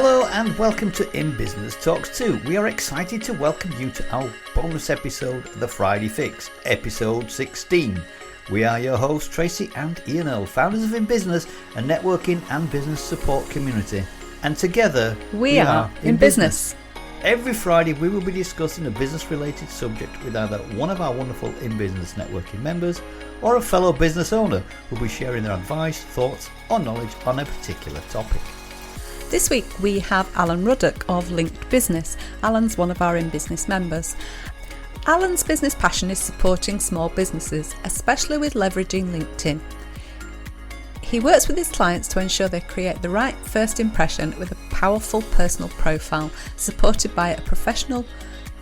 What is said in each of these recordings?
Hello and welcome to In Business Talks 2. We are excited to welcome you to our bonus episode, The Friday Fix, episode 16. We are your hosts, Tracy and Ian Earl, founders of In Business, a networking and business support community. And together, we are In Business. Every Friday, we will be discussing a business-related subject with either one of our wonderful In Business networking members or a fellow business owner who will be sharing their advice, thoughts or knowledge on a particular topic. This week we have Allen Ruddock of LinkedBusiness. Alan's one of our In Business members. Alan's business passion is supporting small businesses, especially with leveraging LinkedIn. He works with his clients to ensure they create the right first impression with a powerful personal profile supported by a professional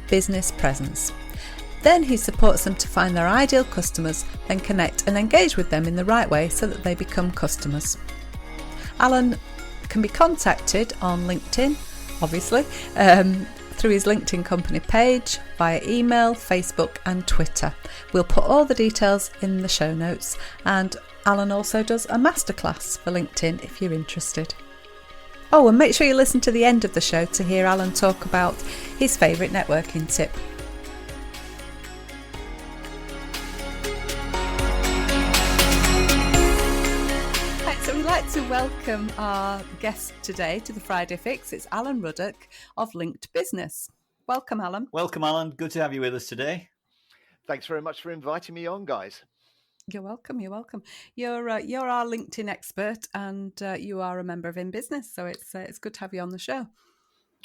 business presence. Then he supports them to find their ideal customers, then connect and engage with them in the right way so that they become customers. Alan can be contacted on LinkedIn, obviously, through his LinkedIn company page, via email, Facebook and Twitter. We'll put all the details in the show notes, and Alan also does a masterclass for LinkedIn if you're interested. Oh, and make sure you listen to the end of the show to hear Alan talk about his favourite networking tip. Right, so we'd like to welcome our guest today to the Friday Fix. It's Allen Ruddock of LinkedBusiness. Welcome, Alan. Welcome, Alan. Good to have you with us today. Thanks very much for inviting me on, guys. You're welcome. You're welcome. You're our LinkedIn expert, and you are a member of In Business, so it's good to have you on the show.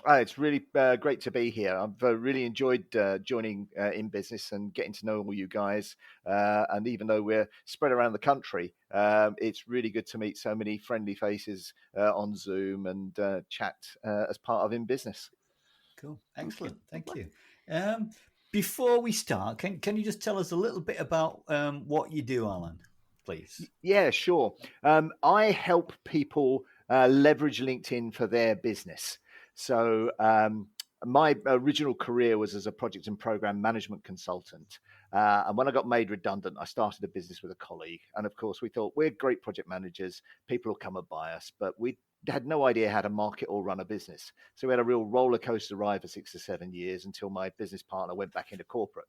It's really great to be here. I've really enjoyed joining In Business and getting to know all you guys. And even though we're spread around the country, it's really good to meet so many friendly faces on Zoom and chat as part of In Business. Cool. Excellent. Thank you. Before we start, can you just tell us a little bit about what you do, Alan, please? Yeah, sure. I help people leverage LinkedIn for their business. So my original career was as a project and program management consultant. And when I got made redundant, I started a business with a colleague. And of course, we thought we're great project managers. People will come and buy us, but we had no idea how to market or run a business. So we had a real roller coaster ride for 6 to 7 years until my business partner went back into corporate.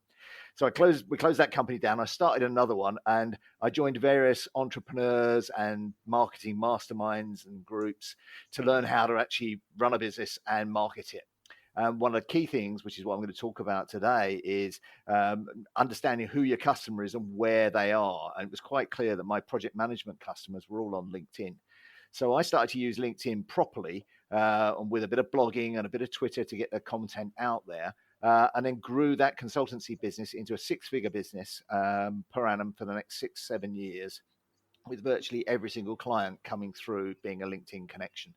So we closed that company down. I started another one and I joined various entrepreneurs and marketing masterminds and groups to learn how to actually run a business and market it. One of the key things, which is what I'm going to talk about today, is understanding who your customer is and where they are. And it was quite clear that my project management customers were all on LinkedIn. So I started to use LinkedIn properly with a bit of blogging and a bit of Twitter to get the content out there, and then grew that consultancy business into a 6-figure business per annum for the next 6-7 years, with virtually every single client coming through being a LinkedIn connection.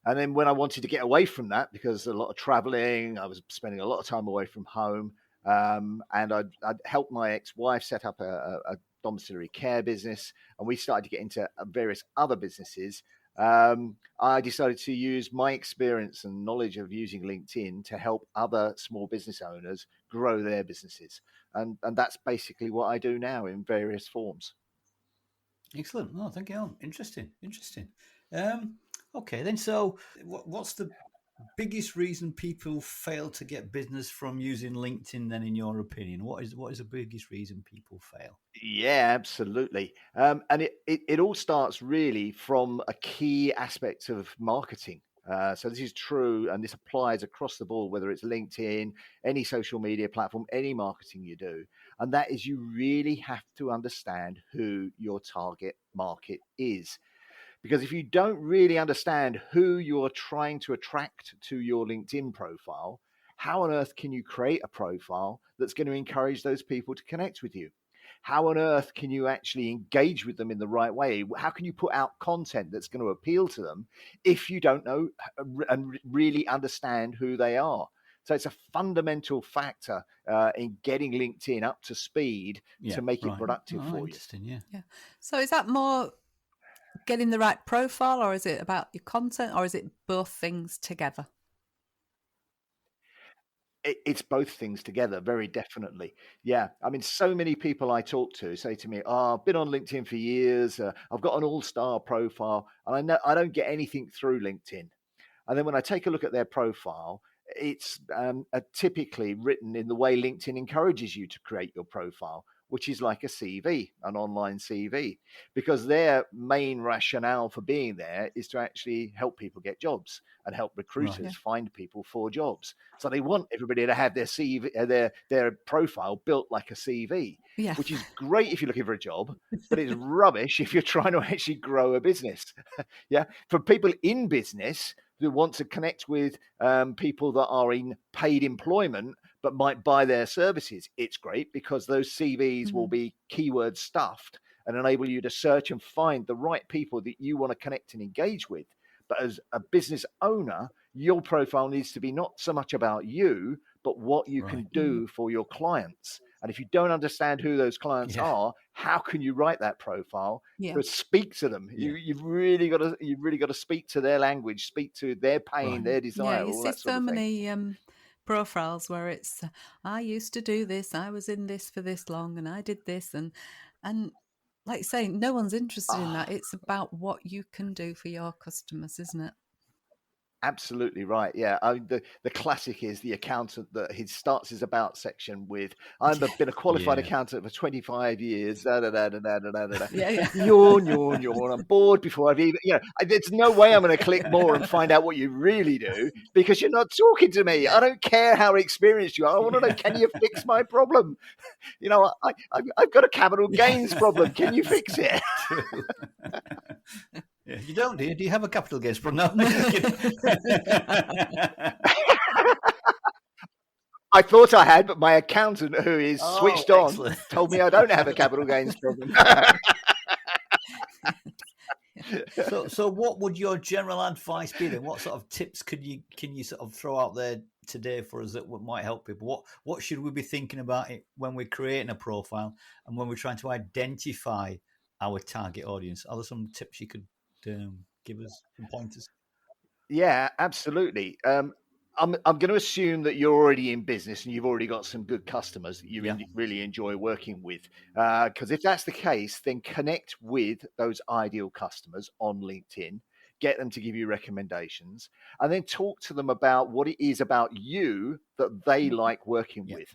And then when I wanted to get away from that, because a lot of traveling, I was spending a lot of time away from home, and I'd helped my ex-wife set up a domiciliary care business, and we started to get into various other businesses. I decided to use my experience and knowledge of using LinkedIn to help other small business owners grow their businesses. And that's basically what I do now in various forms. Excellent. Oh, thank you, Alan. Interesting. Okay, then. So what's the biggest reason people fail to get business from using LinkedIn then, in your opinion? What is the biggest reason people fail? Yeah, absolutely. And it all starts really from a key aspect of marketing. So this is true, and this applies across the board, whether it's LinkedIn, any social media platform, any marketing you do. And that is, you really have to understand who your target market is. Because if you don't really understand who you're trying to attract to your LinkedIn profile, how on earth can you create a profile that's going to encourage those people to connect with you? How on earth can you actually engage with them in the right way? How can you put out content that's going to appeal to them if you don't know and really understand who they are? So it's a fundamental factor in getting LinkedIn up to speed to make it productive for you. Interesting, yeah. So is that more getting the right profile, or is it about your content, or is it both things together? It's both things together, very definitely. Yeah. I mean, so many people I talk to say to me, I've been on LinkedIn for years. I've got an all-star profile and I know I don't get anything through LinkedIn. And then when I take a look at their profile, it's typically written in the way LinkedIn encourages you to create your profile, which is like a CV, an online CV, because their main rationale for being there is to actually help people get jobs and help recruiters find people for jobs. So they want everybody to have their CV, their profile built like a CV, which is great if you're looking for a job, but it's rubbish if you're trying to actually grow a business. Yeah, for people in business who want to connect with people that are in paid employment but might buy their services, it's great because those CVs will be keyword stuffed and enable you to search and find the right people that you want to connect and engage with. But as a business owner, your profile needs to be not so much about you, but what you can do for your clients. And if you don't understand who those clients are, how can you write that profile to speak to them? You've really got to speak to their language, speak to their pain, their desire, all that sort of thing. You see so many profiles where it's, I used to do this, I was in this for this long, and I did this, and like you say, no one's interested in that. It's about what you can do for your customers, isn't it? Absolutely right. Yeah, the classic is the accountant that he starts his about section with, "I've been a qualified accountant for 25 years." Yawn, yawn, yawn. I'm bored before I've even. There's no way I'm going to click more and find out what you really do because you're not talking to me. I don't care how experienced you are. I want to know, can you fix my problem? I've got a capital gains problem. Can you fix it? Yeah, you don't, do you? Do you have a capital gains problem? No. I thought I had, but my accountant, who is switched on, told me I don't have a capital gains problem. So what would your general advice be then? What sort of tips can you sort of throw out there today for us that might help people? What should we be thinking about it when we're creating a profile and when we're trying to identify our target audience? Are there some tips you could give us, some pointers? Yeah, absolutely. I'm going to assume that you're already in business and you've already got some good customers that you really enjoy working with. Because if that's the case, then connect with those ideal customers on LinkedIn, get them to give you recommendations, and then talk to them about what it is about you that they like working with.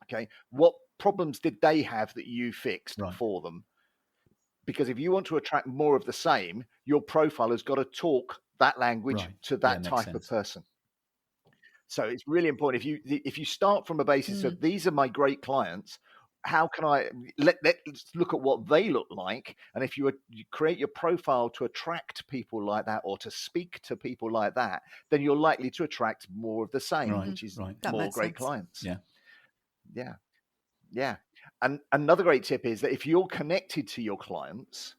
Okay, what problems did they have that you fixed for them? Because if you want to attract more of the same, your profile has got to talk that language to that type of person. So it's really important. If you start from a basis of these are my great clients, how can I let's look at what they look like? And if you create your profile to attract people like that or to speak to people like that, then you're likely to attract more of the same, which is more great clients. Yeah. And another great tip is that if you're connected to your clients,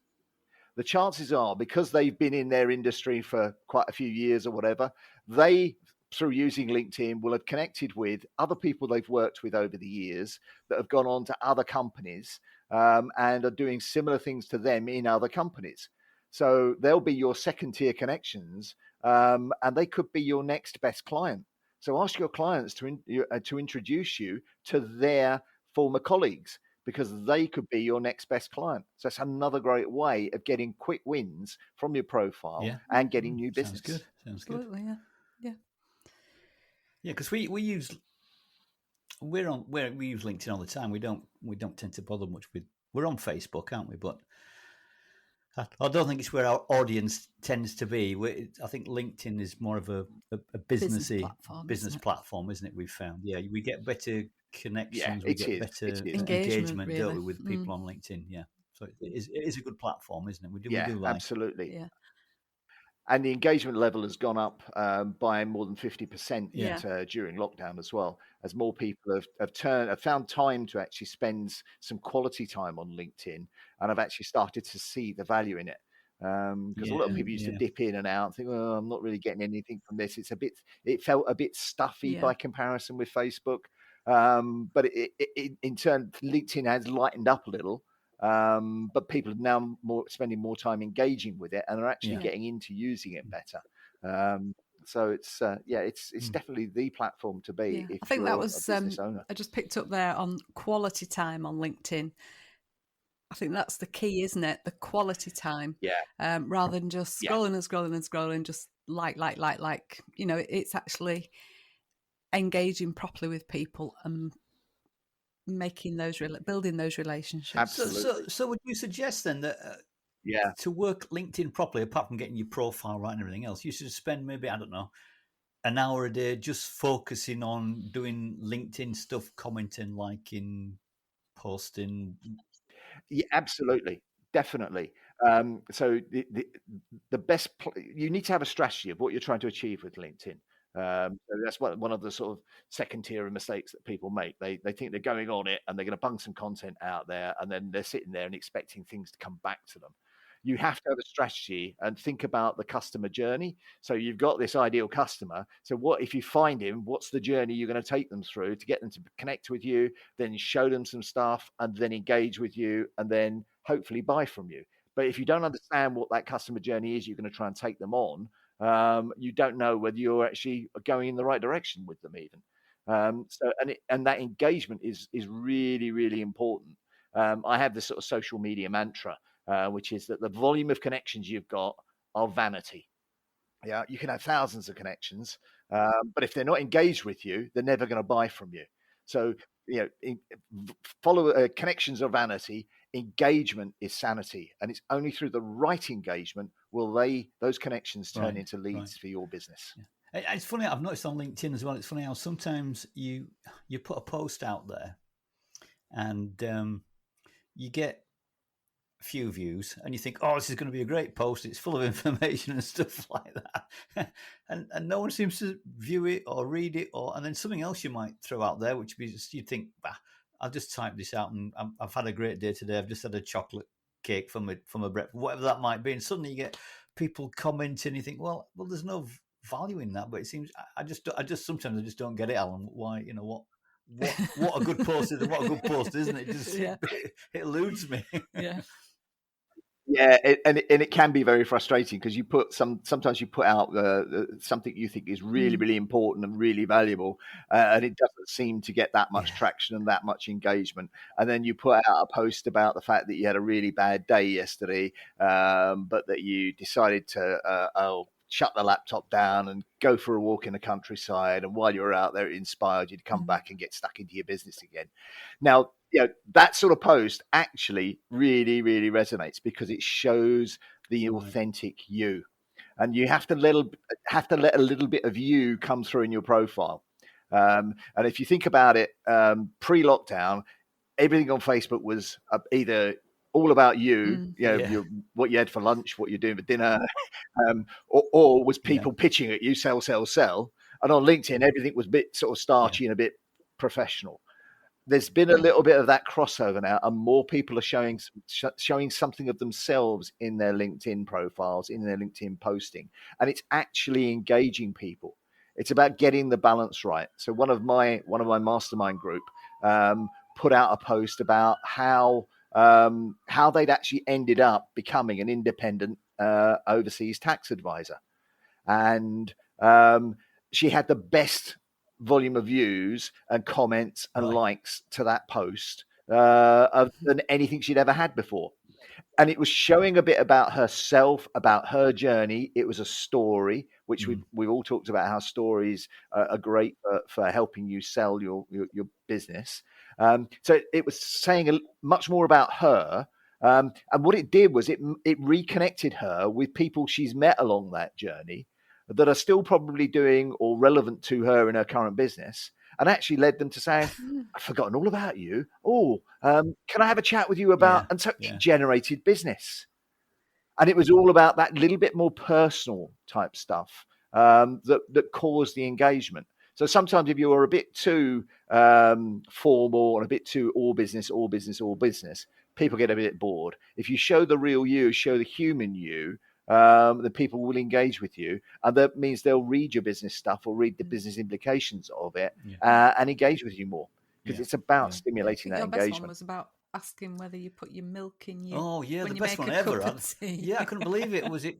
the chances are, because they've been in their industry for quite a few years or whatever, they, through using LinkedIn, will have connected with other people they've worked with over the years that have gone on to other companies and are doing similar things to them in other companies. So they'll be your second tier connections and they could be your next best client. So ask your clients to introduce you to their former colleagues, because they could be your next best client. So it's another great way of getting quick wins from your profile and getting new business. Sounds good. Absolutely, yeah. Yeah, because we use LinkedIn all the time. We don't tend to bother much with. We're on Facebook, aren't we? But I don't think it's where our audience tends to be. I think LinkedIn is more of a businessy business platform, isn't it? We've found. Yeah, we get better connections, we get better engagement, don't we, with people on LinkedIn? Yeah, so it is a good platform, isn't it? We do like absolutely. Yeah, and the engagement level has gone up by more than 50% during lockdown as well, as more people have found time to actually spend some quality time on LinkedIn and have actually started to see the value in it. Because a lot of people used to dip in and out and think, "Oh, I'm not really getting anything from this." It felt a bit stuffy by comparison with Facebook. But in turn, LinkedIn has lightened up a little. But people are now spending more time engaging with it and are actually getting into using it better. So it's definitely the platform to be if I think you're that was a business owner. I just picked up there on quality time on LinkedIn. I think that's the key, isn't it? The quality time. Yeah. Rather than just scrolling and scrolling and scrolling, just it's actually engaging properly with people and making building those relationships. Absolutely. So would you suggest then that Yeah. to work LinkedIn properly, apart from getting your profile right and everything else, you should spend maybe, I don't know, an hour a day just focusing on doing LinkedIn stuff, commenting, liking, posting? Yeah, absolutely, definitely. So the best you need to have a strategy of what you're trying to achieve with LinkedIn. So that's one of the sort of second tier of mistakes that people make. They think they're going on it and they're going to bung some content out there, and then they're sitting there and expecting things to come back to them. You have to have a strategy and think about the customer journey. So you've got this ideal customer. So what if you find him? What's the journey you're going to take them through to get them to connect with you? Then show them some stuff and then engage with you and then hopefully buy from you. But if you don't understand what that customer journey is, you're going to try and take them on. You don't know whether you're actually going in the right direction with them, even. And that engagement is really, really important. I have this sort of social media mantra, which is that the volume of connections you've got are vanity. Yeah, you can have thousands of connections, but if they're not engaged with you, they're never going to buy from you. So, follow connections are vanity. Engagement is sanity, and it's only through the right engagement will those connections turn into leads for your business. Yeah. It's funny. I've noticed on LinkedIn as well. It's funny how sometimes you put a post out there, and you get few views, and you think, oh, this is going to be a great post. It's full of information and stuff like that, and no one seems to view it or read it, and then something else you might throw out there, which you'd think, bah, I'll just type this out, and I've had a great day today. I've just had a chocolate cake from a breakfast, whatever that might be, and suddenly you get people commenting. You think, well, there's no value in that, but it seems I just sometimes I just don't get it, Alan. Why, what a good post is and what a good post isn't it? Just it eludes me. Yeah, and it can be very frustrating because sometimes you put out something you think is really, really important and really valuable, and it doesn't seem to get that much traction and that much engagement. And then you put out a post about the fact that you had a really bad day yesterday, but that you decided to shut the laptop down and go for a walk in the countryside. And while you were out there, it inspired you to come back and get stuck into your business again. Now, that sort of post actually really, really resonates because it shows the authentic you, and you have to let a little bit of you come through in your profile. And if you think about it, pre-lockdown, everything on Facebook was either all about you, what you had for lunch, what you're doing for dinner, or was people pitching at you, sell, sell, sell. And on LinkedIn, everything was a bit sort of starchy and a bit professional. There's been a little bit of that crossover now, and more people are showing something of themselves in their LinkedIn profiles, in their LinkedIn posting, and it's actually engaging people. It's about getting the balance right. So one of my mastermind group put out a post about how they'd actually ended up becoming an independent overseas tax advisor, and she had the best volume of views and comments and likes to that post than anything she'd ever had before. And it was showing a bit about herself, about her journey. It was a story, which we've all talked about how stories are great for helping you sell your business. So it was saying much more about her. And what it did was it reconnected her with people she's met along that journey that are still probably doing or relevant to her in her current business, and actually led them to saying, I've forgotten all about you. Oh, can I have a chat with you about, and so it generated business. And it was all about that little bit more personal type stuff that caused the engagement. So sometimes if you are a bit too formal and a bit too all business, people get a bit bored. If you show the real you, show the human you, the people will engage with you, and that means they'll read your business stuff or read the business implications of it and engage with you more, because it's about stimulating that engagement. Best one was about asking whether you put your milk in your the best one ever. I couldn't believe it. Was it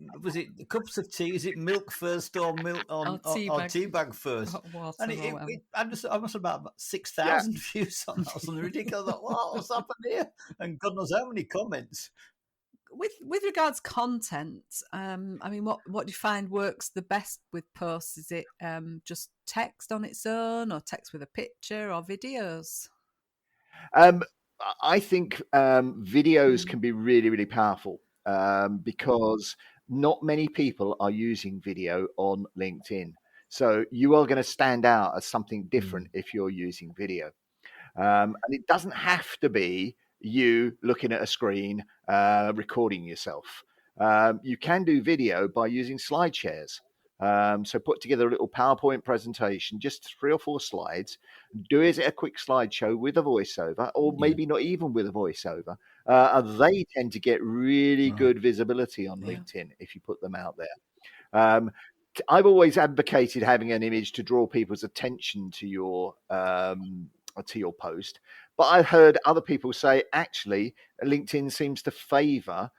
cups of tea? Is it milk first or milk or tea bag first? And I must have about 6,000 views on that or something ridiculous. I thought, what's happened here? And God knows how many comments. with regards content, I mean, what do you find works the best with posts? Is it just text on its own, or text with a picture, or videos? Um, I think videos can be really, really powerful because not many people are using video on LinkedIn. So you are going to stand out as something different if you're using video. And it doesn't have to be you looking at a screen, recording yourself. You can do video by using slide shares. So put together a little PowerPoint presentation, just 3 or 4 slides, do it a quick slideshow with a voiceover, or maybe not even with a voiceover. And they tend to get really good visibility on LinkedIn if you put them out there. I've always advocated having an image to draw people's attention to your post, but I've heard other people say actually LinkedIn seems to favour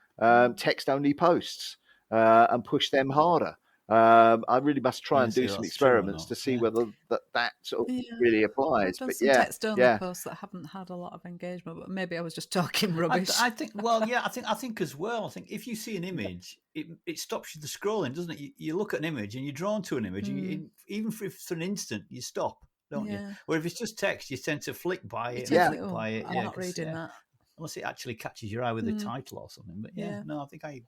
text-only posts and push them harder. I really must try and do some experiments to see whether that sort of really applies. I've done But some text-only posts that haven't had a lot of engagement, but maybe I was just talking rubbish. I think, well, yeah, I think as well. I think if you see an image, it stops you the scrolling, doesn't it? You look at an image and you're drawn to an image, and even for an instant, you stop, don't you? Or if it's just text, you tend to flick by it. I'm not reading that. Unless it actually catches your eye with the title or something. But I think I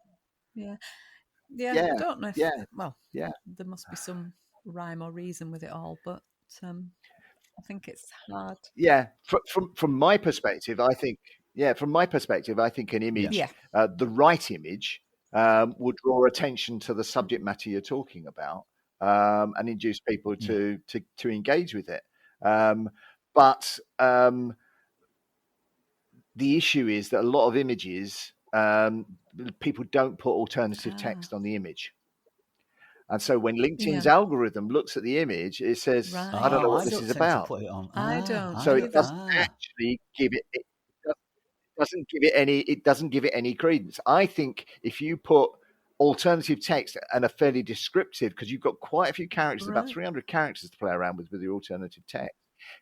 don't know if there must be some rhyme or reason with it all, but I think it's hard. Yeah, from my perspective, I think an image, the right image, will draw attention to the subject matter you're talking about, and induce people to engage with it. But the issue is that a lot of images, people don't put alternative text on the image. And so when LinkedIn's algorithm looks at the image, it says, I don't know what this is about. I don't. So it doesn't actually give it doesn't give it any credence. I think if you put alternative text and a fairly descriptive, because you've got quite a few characters, about 300 characters to play around with your alternative text.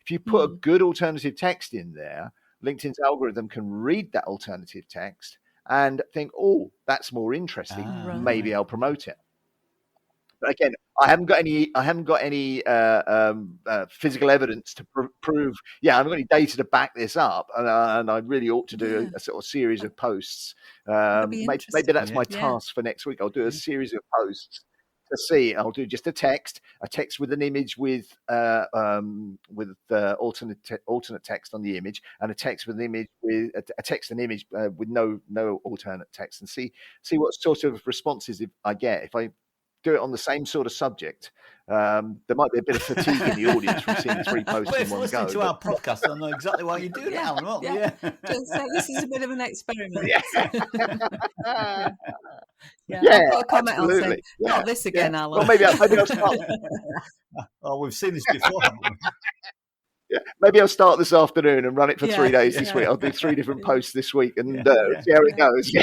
If you put a good alternative text in there, LinkedIn's algorithm can read that alternative text and think, oh, that's more interesting. Maybe I'll promote it. But again, I haven't got any physical evidence to prove. Yeah, I haven't got any data to back this up, and I really ought to do a sort of series of posts. Maybe that's my task for next week. I'll do a series of posts to see. I'll do just a text with an image with alternate text on the image, and a text with an image with a text and image with no alternate text, and see what sort of responses I get if I do it on the same sort of subject. There might be a bit of fatigue in the audience from seeing 3 posts in one go. Listening to our podcast, I know exactly what you're doing now, won't you? Just say this is a bit of an experiment. I'll put a comment on saying, not this again, Alan. Well, maybe I'll start. We've seen this before, haven't we? Maybe I'll start this afternoon and run it for 3 days this week. I'll do 3 different posts this week and see how it goes.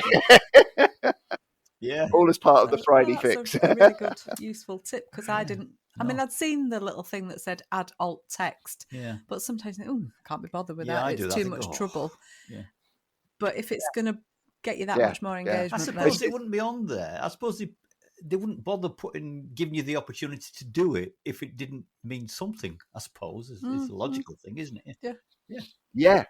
All as part of the Friday fix. That's a really good, useful tip, because I didn't. I mean, I'd seen the little thing that said add alt text, but sometimes I think, can't be bothered with that. It's too much trouble. But if it's going to get you that much more engagement, I suppose it wouldn't be on there. I suppose they wouldn't bother giving you the opportunity to do it if it didn't mean something. I suppose it's a logical thing, isn't it? Yeah,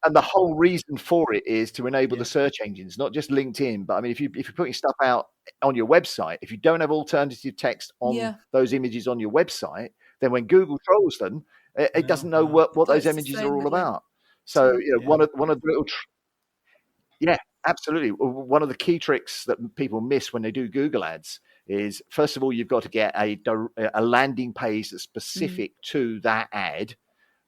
and the whole reason for it is to enable the search engines, not just LinkedIn. But I mean, if you're putting stuff out on your website, if you don't have alternative text on those images on your website, then when Google trolls them, it doesn't know what those images are all about. So one of the little absolutely. One of the key tricks that people miss when they do Google ads is, first of all, you've got to get a landing page that's specific to that ad,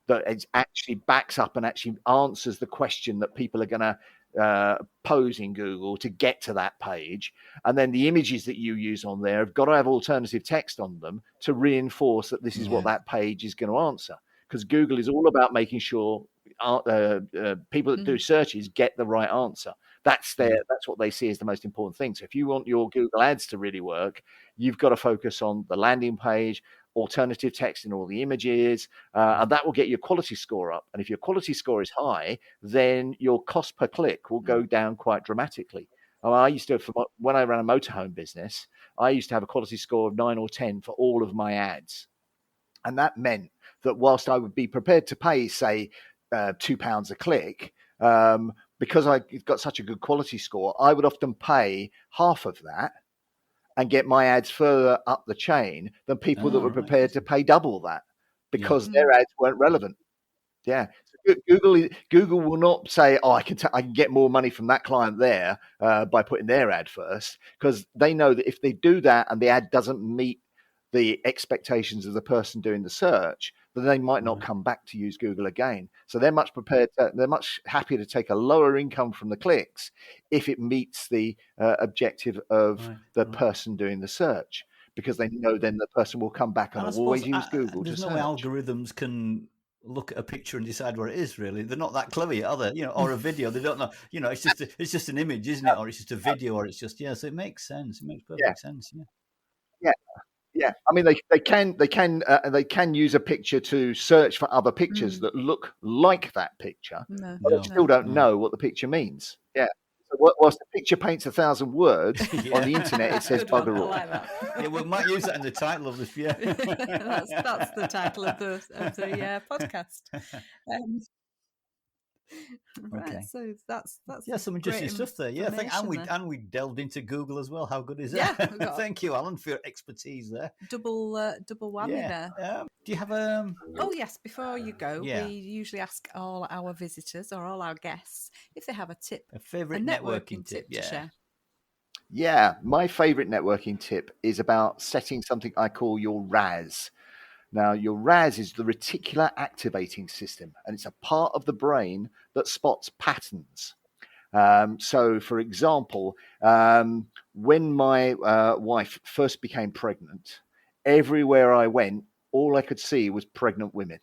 that it actually backs up and actually answers the question that people are going to pose in Google to get to that page. And then the images that you use on there have got to have alternative text on them to reinforce that this is what that page is going to answer. Because Google is all about making sure people that do searches get the right answer. That's what they see as the most important thing. So if you want your Google ads to really work, you've got to focus on the landing page, alternative text in all the images, and that will get your quality score up. And if your quality score is high, then your cost per click will go down quite dramatically. I used to, when I ran a motorhome business, I used to have a quality score of 9 or 10 for all of my ads. And that meant that whilst I would be prepared to pay, say, £2 a click, because I got such a good quality score, I would often pay half of that and get my ads further up the chain than people that were prepared to pay double that, because their ads weren't relevant. Yeah, so Google will not say, "Oh, I can get more money from that client there by putting their ad first," because they know that if they do that and the ad doesn't meet the expectations of the person doing the search, then they might not come back to use Google again. So they're much happier to take a lower income from the clicks if it meets the objective of the person doing the search, because they know then the person will come back and always use Google to search. There's no algorithms can look at a picture and decide where it is. Really, they're not that clever yet, are they? Or a video, they don't know. It's just an image, isn't it? Or it's just a video, or it's just So it makes sense. It makes perfect sense. Yeah. I mean, they can use a picture to search for other pictures that look like that picture, but they still don't know what the picture means. Yeah. So whilst the picture paints 1,000 words on the internet, it says bugger all. Like that. Yeah, we might use that in the title of this. Yeah, that's the title of the podcast. Right, so that's some interesting stuff there. Yeah, and we delved into Google as well. How good is that? Yeah, thank you, Alan, for your expertise there. Double whammy there. Do you have Oh yes, before you go, we usually ask all our visitors or all our guests if they have a favourite networking tip to share. Yeah, my favourite networking tip is about setting something I call your RAS. Now, your RAS is the reticular activating system, and it's a part of the brain that spots patterns. So, for example, when my wife first became pregnant, everywhere I went, all I could see was pregnant women.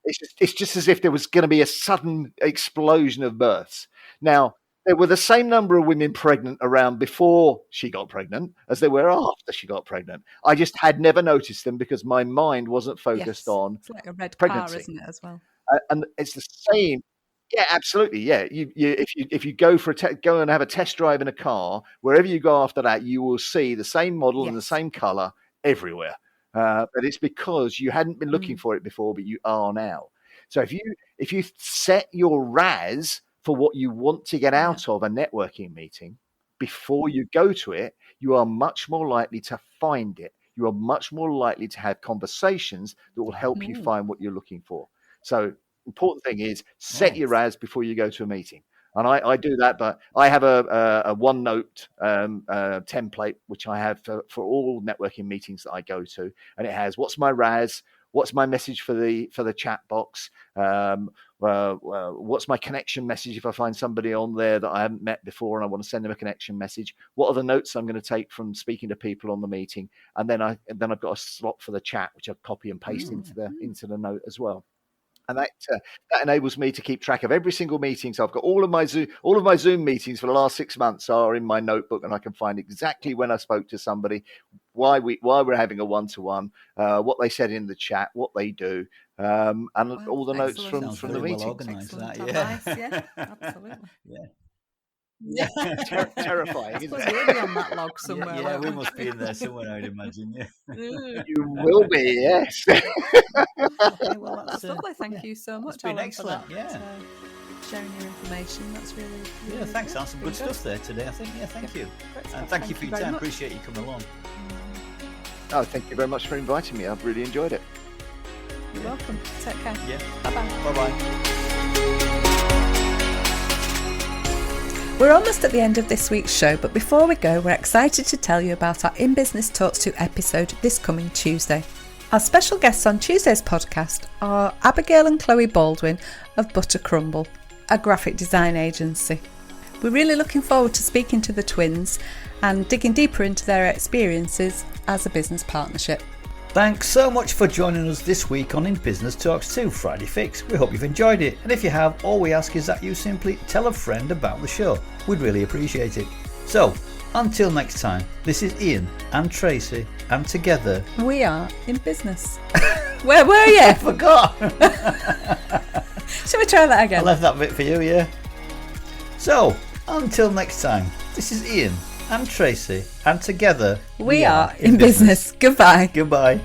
It's just as if there was going to be a sudden explosion of births. Now, there were the same number of women pregnant around before she got pregnant as there were after she got pregnant. I just had never noticed them because my mind wasn't focused on it's like a red pregnancy. car, isn't it, as well? And it's the same. Yeah, absolutely. Yeah, if you go for go and have a test drive in a car, wherever you go after that, you will see the same model and the same color everywhere. But it's because you hadn't been looking for it before, but you are now. So if you set your RAS for what you want to get out of a networking meeting before you go to it, you are much more likely to find it. You are much more likely to have conversations that will help you find what you're looking for. So important thing is set your RAS before you go to a meeting. And I do that, but I have a OneNote template, which I have for all networking meetings that I go to. And it has, what's my RAS? What's my message for the chat box? What's my connection message if I find somebody on there that I haven't met before and I want to send them a connection message? What are the notes I'm going to take from speaking to people on the meeting? And then I've got a slot for the chat, which I copy and paste into the note as well. And that enables me to keep track of every single meeting. So I've got all of my Zoom meetings for the last 6 months are in my notebook, and I can find exactly when I spoke to somebody, why we're having a one-to-one, what they said in the chat, what they do, and all the notes from the meeting. Well organised, yeah, absolutely. Yeah. Terrifying, isn't it? We'll be on that log somewhere. Yeah, we must be in there somewhere, I'd imagine. Yeah. You will be, yes. Okay, well, that's lovely. Thank you so much, It's been Alan, excellent. for that, sharing your information. That's really thanks, Alan. Some good stuff there today, I think. Yeah, thank you. And thank you for your time. Appreciate you coming along. Oh, thank you very much for inviting me. I've really enjoyed it. You're welcome. Take care. Yeah. Bye-bye. Bye-bye. We're almost at the end of this week's show, but before we go, we're excited to tell you about our In Business Talks 2 episode this coming Tuesday. Our special guests on Tuesday's podcast are Abigail and Chloe Baldwin of Butter Crumble, a graphic design agency. We're really looking forward to speaking to the twins and digging deeper into their experiences as a business partnership. Thanks so much for joining us this week on In Business Talks 2 Friday Fix. We hope you've enjoyed it, and if you have, all we ask is that you simply tell a friend about the show. We'd really appreciate it. So, until next time, this is Ian and Tracy, and together we are in business. Where were you? I forgot. Shall we try that again? I left that bit for you, yeah. So, Until next time, this is Ian and Tracy, and together we are in business. Goodbye. Goodbye.